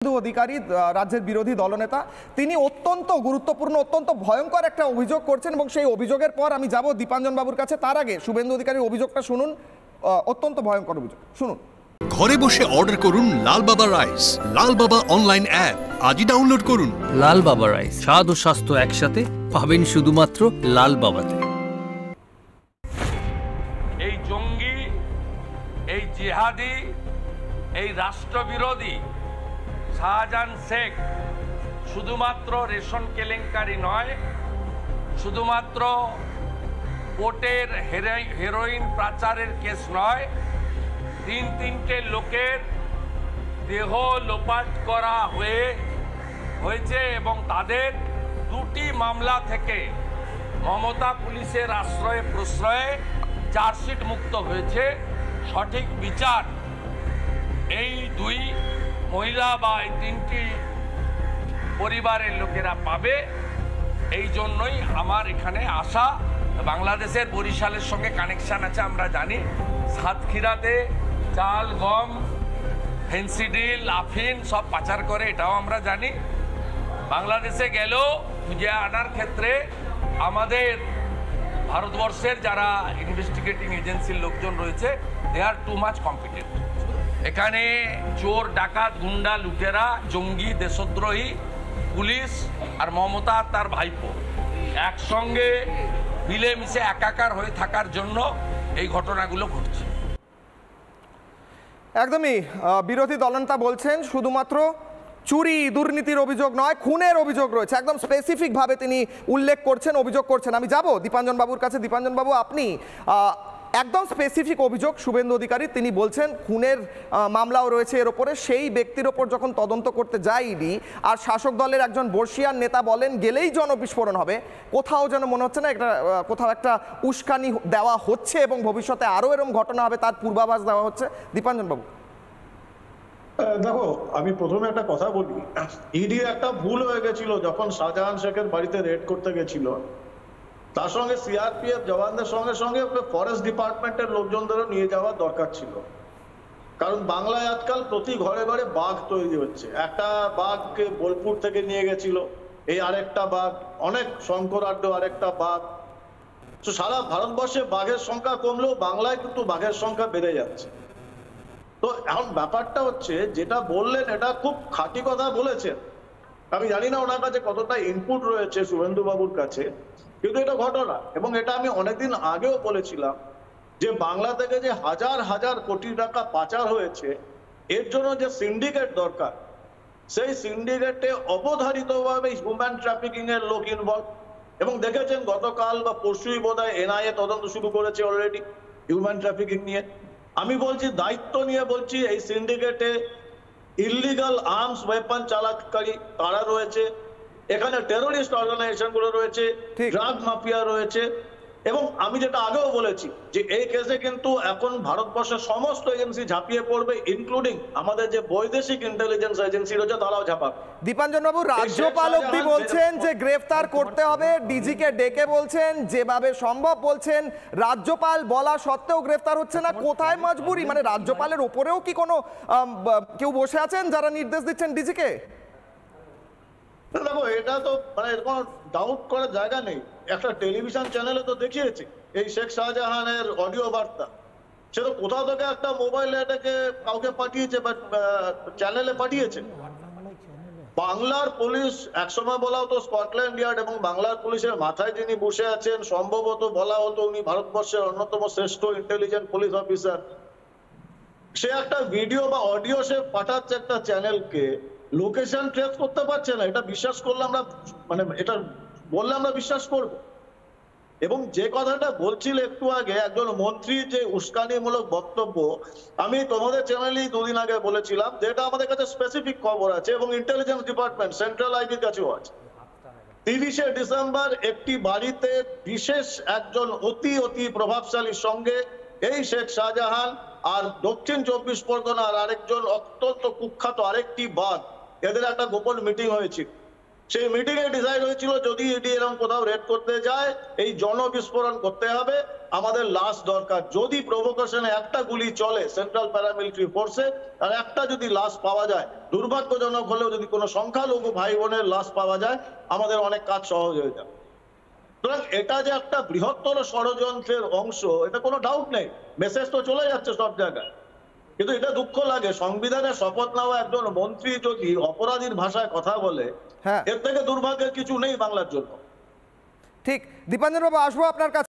অধিকারী রাজ্যের বিরোধী দলনেতা তিনি অত্যন্ত গুরুত্বপূর্ণ অত্যন্ত ভয়ঙ্কর একটা অভিযোগ করছেন এবং সেই অভিযোগের পর আমি যাব দীপাঞ্জন বাবুর কাছে। তার আগে শুভেন্দু অধিকারীর অভিযোগটা শুনুন, অত্যন্ত ভয়ঙ্কর অভিযোগ শুনুন। ঘরে বসে অর্ডার করুন লাল বাবা রাইস, লাল বাবা অনলাইন অ্যাপ আজই ডাউনলোড করুন। লাল বাবা রাইস, স্বাদ ও স্বাস্থ্য একসাথে পাবেন শুধুমাত্র লাল বাবাতে। এই জঙ্গি, এই জিহাদি, এই রাষ্ট্রবিরোধী শাহজাহান শেখ শুধুমাত্র রেশন কেলেঙ্কারি নয়, শুধুমাত্র কোর্টের হেরোইন পাচারের কেস নয়, তিনটে লোকের দেহ লোপাট করা হয়েছে এবং তাদের দুটি মামলা থেকে মমতা পুলিশের আশ্রয়ে প্রশ্রয়ে চার্জশিট মুক্ত হয়েছে। সঠিক বিচার এই দুই মহিলা বা এই তিনটি পরিবারের লোকেরা পাবে, এই জন্যই আমার এখানে আসা। বাংলাদেশের বরিশালের সঙ্গে কানেকশান আছে আমরা জানি, সাতক্ষীরাতে চাল, গম, ফেন্সিডিল, আফিন সব পাচার করে এটাও আমরা জানি। বাংলাদেশে গেলেও খুঁজে আনার ক্ষেত্রে আমাদের ভারতবর্ষের যারা ইনভেস্টিগেটিং এজেন্সির লোকজন রয়েছে দে আর টু মাচ কম্পিটেন্ট। এখানে চোর, ডাকাত, গুন্ডা, লুটেরা, জঙ্গি, দেশদ্রোহী, পুলিশ আর মমতা তার ভাইপো একসঙ্গে মিলেমিশে একাকার হয়ে থাকার জন্য এই ঘটনাগুলো ঘটছে। একদমই বিরোধী দলনেতা বলছেন শুধুমাত্র চুরি দুর্নীতির অভিযোগ নয়, খুনের অভিযোগ রয়েছে, একদম স্পেসিফিক ভাবে তিনি উল্লেখ করছেন, অভিযোগ করছেন। আমি যাব দীপাঞ্জন বাবুর কাছে। দীপাঞ্জন বাবু, আপনি একদম স্পেসিফিক অভিযোগ শুভেন্দু অধিকারী, তিনি বলছেন খুনের মামলাও রয়েছে এর ওপরে, সেই ব্যক্তির ওপর যখন তদন্ত করতে যায় ইডি আর শাসক দলের একজন বর্ষিয়ান নেতা বলেন গেলেই জনবিস্ফোরণ হবে, কোথাও যেন মনে হচ্ছে না একটা কোথাও একটা উস্কানি দেওয়া হচ্ছে এবং ভবিষ্যতে আরও এরকম ঘটনা হবে তার পূর্বাভাস দেওয়া হচ্ছে। দীপাঞ্জন বাবু, দেখো, আমি প্রথমে একটা কথা বলি, ইডি একটা ভুল হয়ে গেছিল যখন শাহজাহান শেখের বাড়িতে রেড করতে গেছিল, তার সঙ্গে সিআরপিএফ জওয়ানদের সঙ্গে সঙ্গে ফরেস্ট ডিপার্টমেন্টের লোকজনদেরও নিয়ে যাওয়া দরকার ছিল। কারণ বাংলায় আজকাল প্রতি ঘরে ঘরে বাঘ তৈরি হচ্ছে। একটা বাঘকে বোলপুর থেকে নিয়ে গেছিল, এই আরেকটা বাঘ, অনেক শঙ্করাঢ্য আরেকটা বাঘ। তো সারা ভারতবর্ষে বাঘের সংখ্যা কমলেও বাংলায় কিন্তু বাঘের সংখ্যা বেড়ে যাচ্ছে। তো এখন ব্যাপারটা হচ্ছে, যেটা বললেন এটা খুব খাঁটি কথা বলেছেন। আমি জানি না ওনার কাছে কতটা ইনপুট রয়েছে শুভেন্দু বাবুর কাছে, কিন্তু এটা ঘটনা। এবং এটা আমি অনেকদিন আগেও বলেছিলাম যে বাংলা থেকে যে হাজার হাজার কোটি টাকা পাচার হয়েছে, এর জন্য যে সিন্ডিকেট দরকার, সেই সিন্ডিকেটে অবধারিতভাবে হিউম্যান ট্রাফিকিং এর লোক ইনভলভ। এবং দেখেছেন গতকাল বা পরশুই বোধহয় এনআইএ তদন্ত শুরু করেছে অলরেডি হিউম্যান ট্রাফিকিং নিয়ে। আমি বলছি, দায়িত্ব নিয়ে বলছি, এই সিন্ডিকেটে ইলিগাল আর্মস ওয়েপন চালাকারী তারা রয়েছে, এখানে টেরোরিস্ট অর্গানাইজেশন গুলো রয়েছে, ড্রাগ মাফিয়া রয়েছে। এবং আমি যেটা আগেও বলেছি যে এই কেসে কিন্তু এখন ভারতবর্ষের সমস্ত এজেন্সি ঝাঁপিয়ে পড়বে, ইনক্লুডিং আমাদের যে বৈদেশিক ইন্টেলিজেন্স এজেন্সি রয়েছে তারাও ঝাঁপাবে। দীপাঞ্জন বাবু, রাজ্যপাল অব্দি বলছেন যে গ্রেফতার করতে হবে, ডিজিকে ডেকে বলছেন, যেভাবে সম্ভব বলছেন, রাজ্যপাল বলা সত্ত্বেও গ্রেফতার হচ্ছে না। কোথায় মজবুরি? মানে রাজ্যপালের ওপরেও কি কোনো কেউ বসে আছেন যারা নির্দেশ দিচ্ছেন ডিজিকে? দেখো, এটা তো মানে কোনো ডাউট করার জায়গা নেই। একটা টেলিভিশন চ্যানেলে তো দেখিয়েছে এই শেখ শাহজাহানের অডিও বার্তা, সে তো কোথাও থেকে একটা মোবাইলে এটাকে কাউকে পাঠিয়েছে বা চ্যানেলে পাঠিয়েছে। বাংলার পুলিশ একসময় বলা হতো স্কটল্যান্ড ইয়ার্ড, এবং বাংলার পুলিশের মাথায় যিনি বসে আছেন সম্ভবত বলা হতো উনি ভারতবর্ষের অন্যতম শ্রেষ্ঠ ইন্টেলিজেন্ট পুলিশ অফিসার। সে একটা ভিডিও বা অডিও সে পাঠাচ্ছে একটা চ্যানেলকে, লোকেশন ট্রেস করতে পারছে না। এটা বিশ্বাস করলে আমরা, মানে এটা বললে আমরা বিশ্বাস করব? এবং যে কথাটা বলছিল একটু আগে একজন মন্ত্রী যে উস্কানিমূলক বক্তব্য, আমি তোমাদের চ্যানেলেই দুদিন আগে বলেছিলাম যে এটা আমাদের কাছে স্পেসিফিক খবর আছে এবং ইন্টেলিজেন্স ডিপার্টমেন্ট সেন্ট্রাল আইডির কাছেও আছে। 30শে ডিসেম্বর একটি বাড়িতে বিশেষ একজন অতি প্রভাবশালীর সঙ্গে এই শেখ শাহজাহান আর দক্ষিণ 24 পরগনার আরেকজন অত্যন্ত কুখ্যাত আরেকটি বাঘ, এদের একটা গোপন মিটিং হয়েছিল। সেই মিটিং এ ডিসাইড হয়েছিল যদি ইডি এরকম কোথাও রেড করতে যায় এই জনবিস্ফোরণ করতে হবে, আমাদের লাশ দরকার। যদি প্রভোকেশনে একটা গুলি চলে সেন্ট্রাল প্যারামিলিটারি ফোর্সে, আর একটা যদি লাশ পাওয়া যায়, দুর্ভাগ্যজনক হলেও যদি কোনো সংখ্যালঘু ভাই বোনের লাশ পাওয়া যায়, আমাদের অনেক কাজ সহজ হয়ে যাবে। সুতরাং এটা যে একটা বৃহত্তর ষড়যন্ত্রের অংশ, এটা কোনো ডাউট নেই, মেসেজ তো চলে যাচ্ছে সব জায়গায়। কিন্তু এটা দুঃখ লাগে, সংবিধানে শপথ নেওয়া একজন মন্ত্রী যদি অপরাধীর ভাষায় কথা বলে, হ্যাঁ। এর থেকে দুর্ভাগ্যের কিছু নেই বাংলার জন্য। ঠিক, দীপাঞ্জন বাবু আসবো আপনার কাছে।